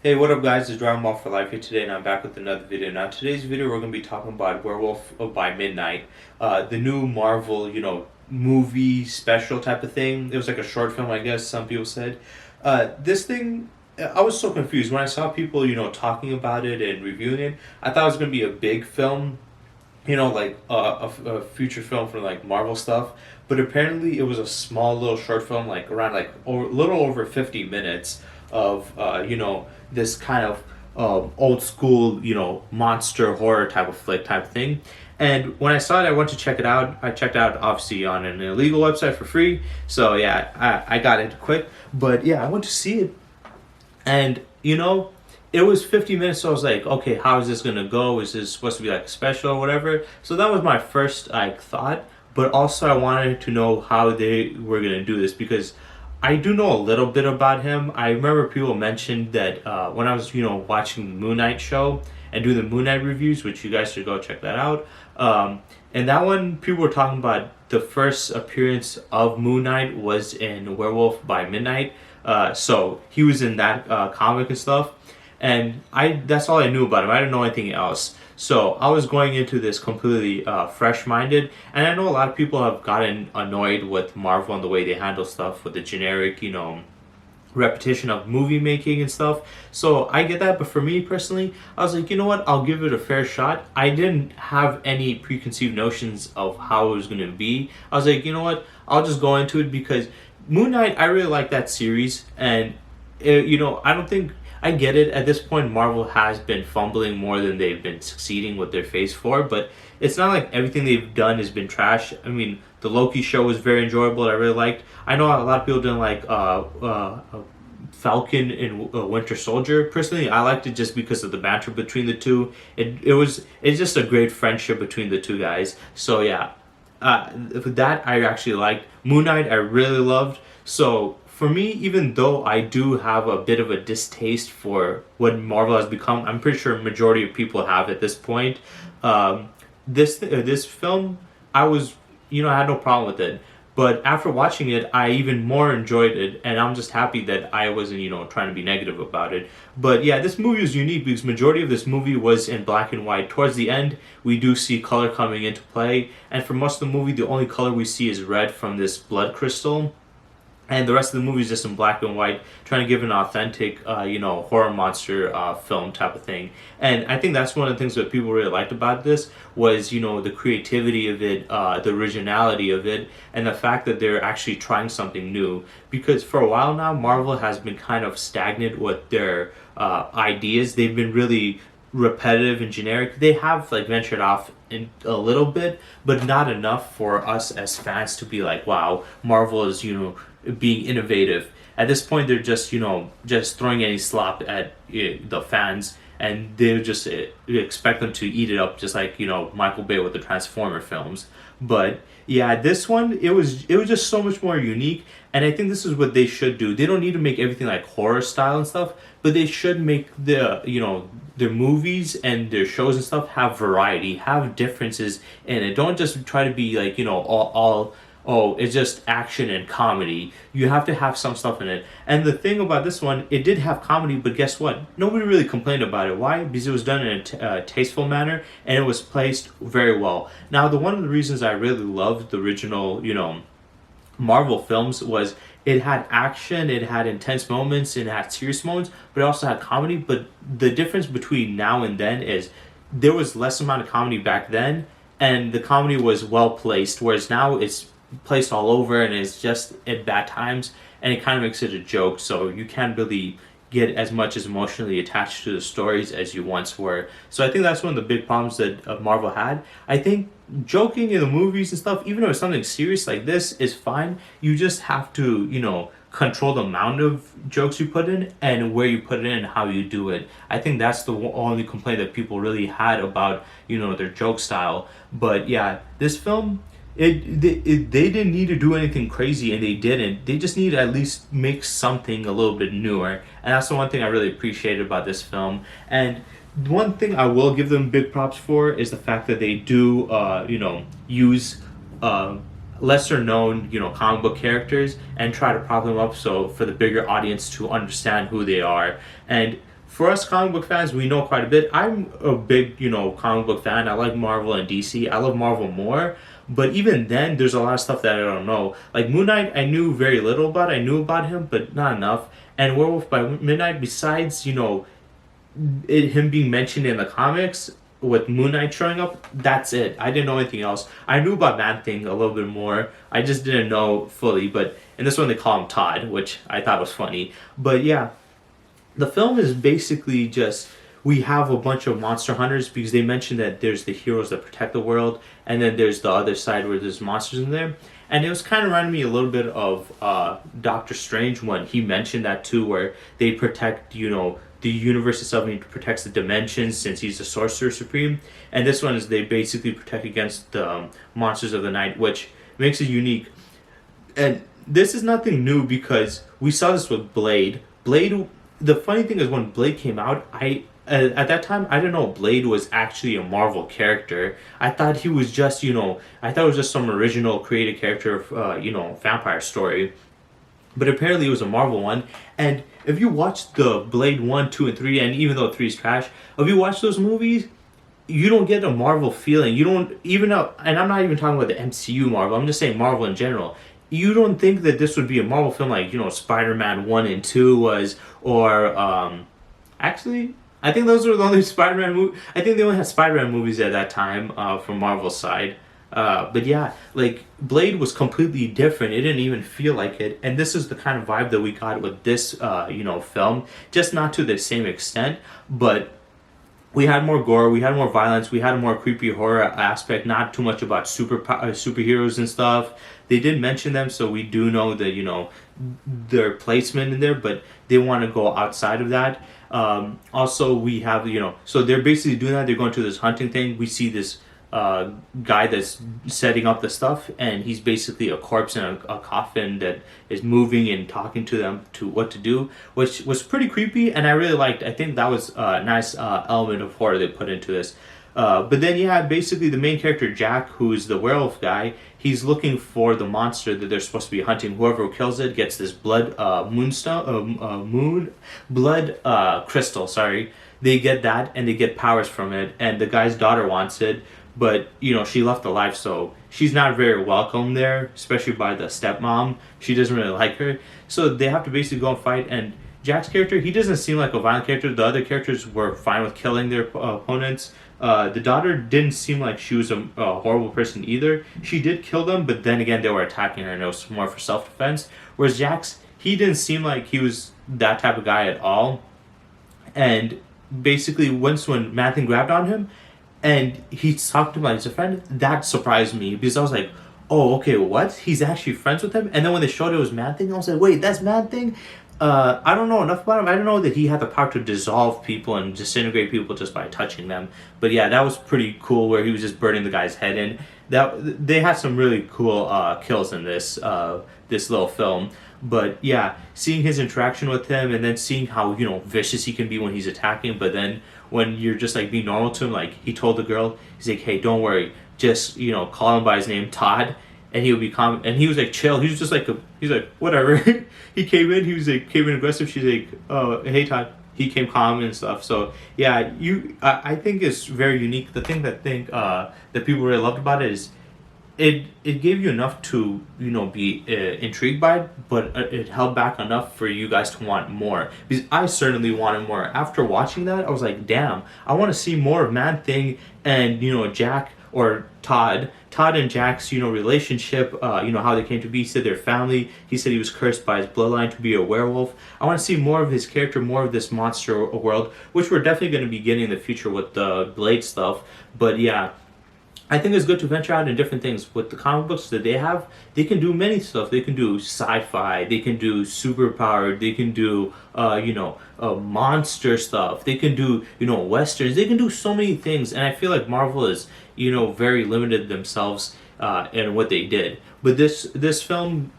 Hey, what up guys, it's Dragon Ball for Life here today and I'm back with another video. Now today's video we're going to be talking about Werewolf by Midnight, the new Marvel, movie special type of thing. It was like a short film, I guess some people said. This thing, I was so confused when I saw people, talking about it and reviewing it. I thought it was going to be a big film, like a future film for like Marvel stuff. But apparently it was a small little short film, like around like little over 50 minutes of, this kind of old school, monster horror type of flick type of thing. And when I saw it, I went to check it out. I checked it out obviously on an illegal website for free. So yeah, I got it quick. But yeah, I went to see it. And, it was 50 minutes, so I was like, okay, how is this gonna go? Is this supposed to be like a special or whatever? So that was my first like thought, but also I wanted to know how they were gonna do this because I do know a little bit about him. I remember people mentioned that when I was, watching the Moon Knight show and do the Moon Knight reviews, which you guys should go check that out. And that one, people were talking about the first appearance of Moon Knight was in Werewolf by Midnight. So he was in that comic and stuff. And that's all I knew about him. I didn't know anything else. So I was going into this completely fresh-minded, and I know a lot of people have gotten annoyed with Marvel and the way they handle stuff with the generic, repetition of movie making and stuff. So I get that, but for me personally, I was like, you know what? I'll give it a fair shot. I didn't have any preconceived notions of how it was going to be. I was like, you know what? I'll just go into it because Moon Knight, I really like that series, and I don't think. I get it. At this point, Marvel has been fumbling more than they've been succeeding with their Phase 4, but it's not like everything they've done has been trash. I mean, the Loki show was very enjoyable. I really liked. I know a lot of people didn't like Falcon and Winter Soldier. Personally, I liked it just because of the banter between the two. It's just a great friendship between the two guys. So yeah, that I actually liked. Moon Knight I really loved. So for me, even though I do have a bit of a distaste for what Marvel has become, I'm pretty sure a majority of people have at this point. This film, I had no problem with it. But after watching it, I even more enjoyed it, and I'm just happy that I wasn't, trying to be negative about it. But yeah, this movie was unique because majority of this movie was in black and white. Towards the end, we do see color coming into play, and for most of the movie, the only color we see is red from this blood crystal. And the rest of the movie is just in black and white, trying to give an authentic, horror monster film type of thing. And I think that's one of the things that people really liked about this was, the creativity of it, the originality of it, and the fact that they're actually trying something new. Because for a while now, Marvel has been kind of stagnant with their ideas. They've been really repetitive and generic. They have ventured off in a little bit, but not enough for us as fans to be like, wow, Marvel is being innovative. At this point, they're just just throwing any slop at the fans, and they just expect them to eat it up, just like Michael Bay with the Transformer films. But yeah, this one it was just so much more unique, and I think this is what they should do. They don't need to make everything like horror style and stuff, but they should make their movies and their shows and stuff have variety, have differences in it. Don't just try to be like all oh, it's just action and comedy. You have to have some stuff in it. And the thing about this one, it did have comedy, but guess what? Nobody really complained about it. Why? Because it was done in a tasteful manner, and it was placed very well. Now, one of the reasons I really loved the original, Marvel films was it had action, it had intense moments, it had serious moments, but it also had comedy. But the difference between now and then is there was less amount of comedy back then, and the comedy was well placed, whereas now it's placed all over and it's just at bad times, and it kind of makes it a joke, so you can't really get as much as emotionally attached to the stories as you once were. So I think that's one of the big problems that Marvel had. I think joking in the movies and stuff, even though it's something serious like this, is fine. You just have to control the amount of jokes you put in and where you put it in and how you do it. I think that's the only complaint that people really had about their joke style. But yeah, this film, they didn't need to do anything crazy, and they didn't. They just need to at least make something a little bit newer, and that's the one thing I really appreciated about this film. And one thing I will give them big props for is the fact that they do use lesser known comic book characters and try to prop them up so for the bigger audience to understand who they are. And for us comic book fans, we know quite a bit. I'm a big, comic book fan. I like Marvel and DC. I love Marvel more. But even then, there's a lot of stuff that I don't know. Like Moon Knight, I knew very little about. I knew about him, but not enough. And Werewolf by Midnight, besides, him being mentioned in the comics with Moon Knight showing up, that's it. I didn't know anything else. I knew about Man Thing a little bit more. I just didn't know fully. But in this one, they call him Todd, which I thought was funny. But yeah, the film is basically just we have a bunch of monster hunters because they mentioned that there's the heroes that protect the world, and then there's the other side where there's monsters in there. And it was kind of reminding me a little bit of Doctor Strange when he mentioned that too, where they protect, the universe itself, and he protects the dimensions since he's the sorcerer supreme. And this one is they basically protect against the monsters of the night, which makes it unique. And this is nothing new because we saw this with Blade. The funny thing is when Blade came out, at that time I didn't know Blade was actually a Marvel character. I thought he was just I thought it was just some original created character of vampire story. But apparently it was a Marvel one. And if you watch the Blade 1, 2, and 3, and even though 3 is trash, if you watch those movies, you don't get a Marvel feeling. You don't even know, and I'm not even talking about the MCU Marvel, I'm just saying Marvel in general. You don't think that this would be a Marvel film like, Spider-Man 1 and 2 was, or, actually, I think those were the only Spider-Man movies. I think they only had Spider-Man movies at that time, from Marvel's side. But yeah, like Blade was completely different. It didn't even feel like it, and this is the kind of vibe that we got with this, film. Just not to the same extent, but we had more gore, we had more violence, we had a more creepy horror aspect. Not too much about superheroes and stuff. They did mention them, so we do know that their placement in there, but they want to go outside of that. Also, we have so they're basically doing that. They're going to this hunting thing. We see this guy that's setting up the stuff, and he's basically a corpse in a coffin that is moving and talking to them to what to do, which was pretty creepy, and I really liked. I think that was a nice element of horror they put into this. But then basically the main character Jack, who's the werewolf guy, he's looking for the monster that they're supposed to be hunting. Whoever kills it gets this blood crystal. Sorry, they get that and they get powers from it. And the guy's daughter wants it, but she left alive, so she's not very welcome there, especially by the stepmom. She doesn't really like her, so they have to basically go and fight. And Jack's character, he doesn't seem like a violent character. The other characters were fine with killing their opponents. The daughter didn't seem like she was a horrible person either. She did kill them, but then again, they were attacking her, and it was more for self-defense. Whereas Jax, he didn't seem like he was that type of guy at all. And basically, once when Mathen grabbed on him, and he talked to him like he's a friend, that surprised me, because I was like, oh, okay, what? He's actually friends with him? And then when they showed it was Man-Thing, I was like, wait, that's Man-Thing? I don't know enough about him. I don't know that he had the power to dissolve people and disintegrate people just by touching them. But yeah, that was pretty cool, where he was just burning the guy's head in. They had some really cool kills in this little film. But yeah, seeing his interaction with him, and then seeing how vicious he can be when he's attacking, but then when you're just like being normal to him, like he told the girl, he's like, hey, don't worry, just call him by his name, Todd. And he would be calm, and he was like chill. He was just like he's like whatever. He came in. He was like came in aggressive. She's like, oh, hey Todd. He came calm and stuff. So yeah, I think it's very unique. The thing that people really loved about it is it gave you enough to be intrigued by it, but it held back enough for you guys to want more. Because I certainly wanted more. After watching that, I was like, damn, I want to see more of Man-Thing and Jack or Todd and Jack's relationship, how they came to be. He said their family. He said he was cursed by his bloodline to be a werewolf. I want to see more of his character, more of this monster world, which we're definitely going to be getting in the future with the Blade stuff. But yeah, I think it's good to venture out in different things. With the comic books that they have, they can do many stuff. They can do sci-fi, they can do superpowered, they can do monster stuff, they can do westerns, they can do so many things. And I feel like Marvel is very limited themselves in what they did. But this film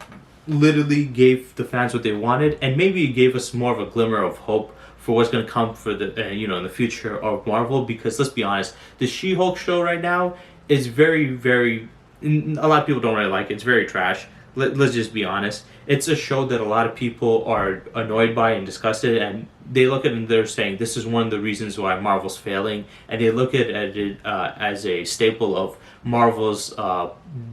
literally gave the fans what they wanted, and maybe it gave us more of a glimmer of hope for what's going to come for the in the future of Marvel. Because let's be honest, the She-Hulk show right now is very, very, a lot of people don't really like it. It's very trash. let's just be honest. It's a show that a lot of people are annoyed by and disgusted, and they look at it and they're saying this is one of the reasons why Marvel's failing, and they look at it as a staple of Marvel's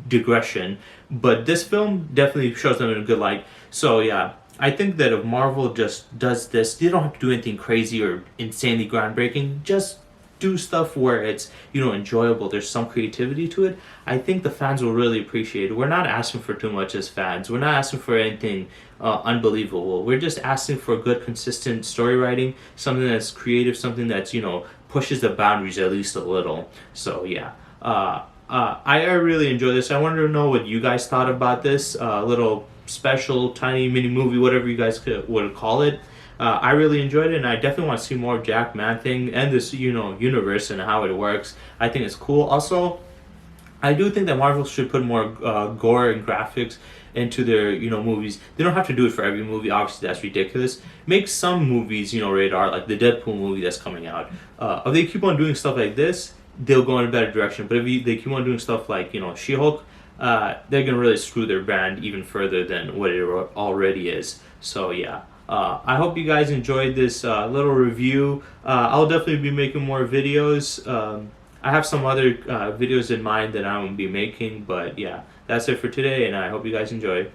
digression. But this film definitely shows them in a good light. So yeah, I think that if Marvel just does this, they don't have to do anything crazy or insanely groundbreaking. Just do stuff where it's, you know, enjoyable. There's some creativity to it. I think the fans will really appreciate it. We're not asking for too much as fans. We're not asking for anything unbelievable. We're just asking for good, consistent story writing, something that's creative, something that's, you know, pushes the boundaries at least a little. So yeah. I really enjoy this. I wanted to know what you guys thought about this little special, tiny mini movie, whatever you guys would call it. I really enjoyed it, and I definitely want to see more of Jack Man thing and this, you know, universe and how it works. I think it's cool. Also, I do think that Marvel should put more gore and graphics into their, you know, movies. They don't have to do it for every movie. Obviously, that's ridiculous. Make some movies, you know, rated R, like the Deadpool movie that's coming out. If they keep on doing stuff like this, they'll go in a better direction. But if they keep on doing stuff like, you know, She-Hulk, they're gonna really screw their brand even further than what it already is. So yeah. I hope you guys enjoyed this little review. I'll definitely be making more videos. I have some other videos in mind that I will be making, but yeah, that's it for today, and I hope you guys enjoy.